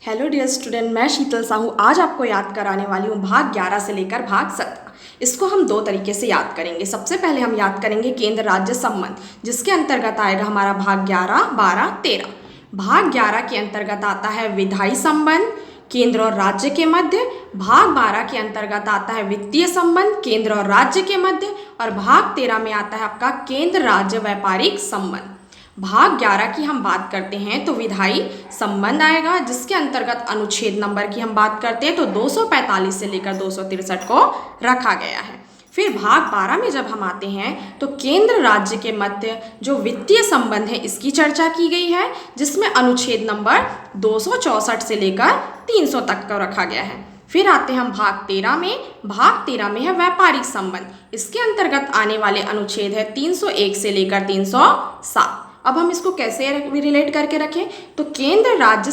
Hello dear student, मैं शीतल साहू आज आपको याद कराने वाली हूँ भाग 11 से लेकर भाग 17। इसको हम दो तरीके से याद करेंगे। सबसे पहले हम याद करेंगे केंद्र राज्य संबंध, जिसके अंतर्गत आएगा हमारा भाग 11, 12, 13। भाग 11 के अंतर्गत आता है विधायी संबंध केंद्र और राज्य के मध्य। भाग 12 के अंतर्गत आता है वित्तीय संबंध केंद्र और राज्य के मध्य। और भाग 13 में आता है आपका केंद्र राज्य व्यापारिक संबंध। भाग 11 की हम बात करते हैं तो विधायी संबंध आएगा, जिसके अंतर्गत अनुच्छेद नंबर की हम बात करते हैं तो 245 से लेकर 263 को रखा गया है। फिर भाग 12 में जब हम आते हैं तो केंद्र राज्य के मध्य जो वित्तीय संबंध है इसकी चर्चा की गई है, जिसमें अनुच्छेद नंबर 264 से लेकर 300 तक का रखा गया है। फिर आते हैं हम भाग 13 में। भाग 13 में है व्यापारिक संबंध। इसके अंतर्गत आने वाले अनुच्छेद है 301 से लेकर 307। अब हम इसको कैसे रिलेट करके रखें तो केंद्र राज्य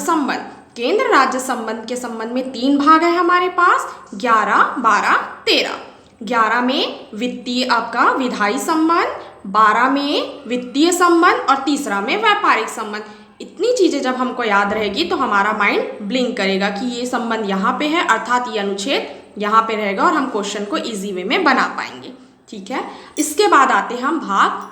संबंध के संबंध में 3 भाग है हमारे पास, 11, 12, 13। 11 में वित्तीय आपका विधायी संबंध, 12 में वित्तीय संबंध और तीसरा में व्यापारिक संबंध। इतनी चीज़ें जब हमको याद रहेगी तो हमारा माइंड ब्लिंक करेगा कि ये संबंध यहाँ पे है, अर्थात ये अनुच्छेद यहाँ पे रहेगा और हम क्वेश्चन को इजी वे में बना पाएंगे। ठीक है, इसके बाद आते हैं हम भाग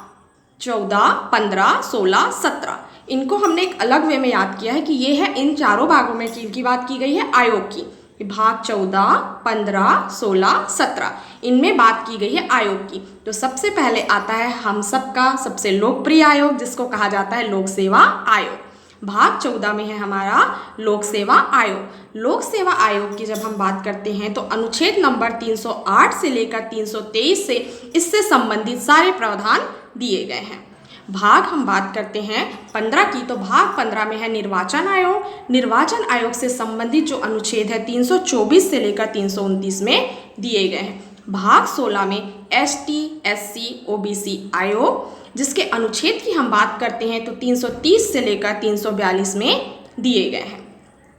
14, 15, 16, 17। इनको हमने एक अलग वे में याद किया है कि ये है इन चारों भागों में की बात की गई है आयोग की। भाग 14, 15, 16, 17 इनमें बात की गई है आयोग की। तो सबसे पहले आता है हम सबका सबसे लोकप्रिय आयोग, जिसको कहा जाता है लोक सेवा आयोग। भाग 14 में है हमारा लोक सेवा आयोग। लोक सेवा आयोग की जब हम बात करते हैं तो अनुच्छेद नंबर 308 से लेकर 323 से इससे संबंधित सारे प्रावधान दिए गए हैं। भाग हम बात करते हैं 15 की, तो भाग 15 में है निर्वाचन आयोग। निर्वाचन आयोग से संबंधित जो अनुच्छेद है 324 से लेकर 329 में दिए गए हैं। भाग 16 में ST, SC, OBC आयोग, जिसके अनुच्छेद की हम बात करते हैं तो 330 से लेकर 342 में दिए गए हैं।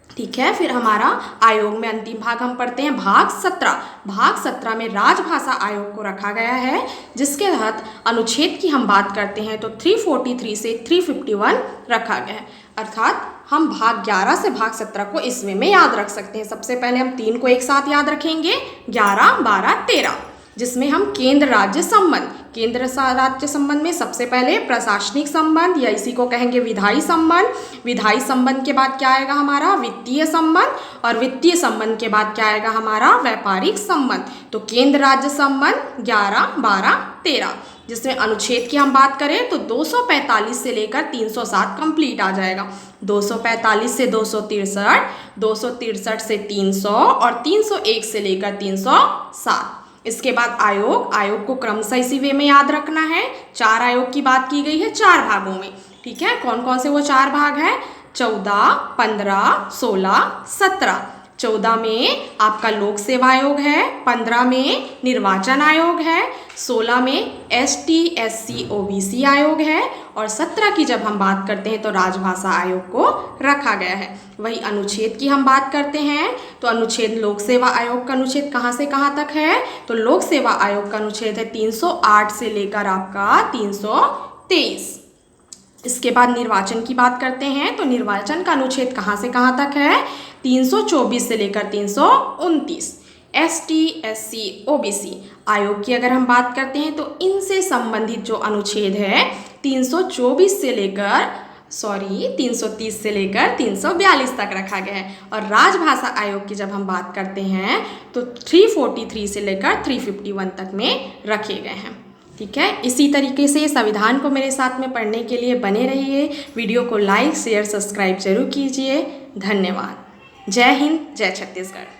ठीक है, फिर हमारा आयोग में अंतिम भाग हम पढ़ते हैं भाग 17। भाग 17 में राजभाषा आयोग को रखा गया है, जिसके तहत अनुच्छेद की हम बात करते हैं तो 343 से 351 रखा गया है। अर्थात हम भाग 11 से भाग 17 को इस वे में याद रख सकते हैं। सबसे पहले हम 3 को एक साथ याद रखेंगे, 11, 12, 13, जिसमें हम केंद्र राज्य संबंध में सबसे पहले प्रशासनिक संबंध या इसी को कहेंगे विधायी संबंध। विधायी संबंध के बाद क्या आएगा हमारा वित्तीय संबंध, और वित्तीय संबंध के बाद क्या आएगा हमारा व्यापारिक संबंध। तो केंद्र राज्य संबंध 11, 12, 13, जिसमें अनुच्छेद की हम बात करें तो 245 से लेकर 307 कंप्लीट आ जाएगा। 245 से 263, 263 से 300 और 301 से लेकर 307। इसके बाद आयोग को क्रमशः इसी वे में याद रखना है। 4 आयोग की बात की गई है 4 भागों में। ठीक है, कौन कौन से वो 4 भाग हैं 14, 15, 16, 17। 14 में आपका लोक सेवा आयोग है, 15 में निर्वाचन आयोग है, 16 में ST, SC, OBC आयोग है और 17 की जब हम बात करते हैं तो राजभाषा आयोग को रखा गया है। वही अनुच्छेद की हम बात करते हैं तो अनुच्छेद लोक सेवा आयोग का अनुच्छेद कहाँ से कहाँ तक है तो लोक सेवा आयोग का अनुच्छेद है 308 से लेकर आपका 323। इसके बाद निर्वाचन की बात करते हैं तो निर्वाचन का अनुच्छेद कहाँ से कहाँ तक है 324 से लेकर 329। ST, SC, OBC आयोग की अगर हम बात करते हैं तो इनसे संबंधित जो अनुच्छेद है 330 से लेकर 342 तक रखा गया है। और राजभाषा आयोग की जब हम बात करते हैं तो 343 से लेकर 351 तक में रखे गए हैं। ठीक है, इसी तरीके से संविधान को मेरे साथ में पढ़ने के लिए बने रहिए। वीडियो को लाइक, शेयर, सब्सक्राइब जरूर कीजिए। धन्यवाद। जय हिंद, जय छत्तीसगढ़।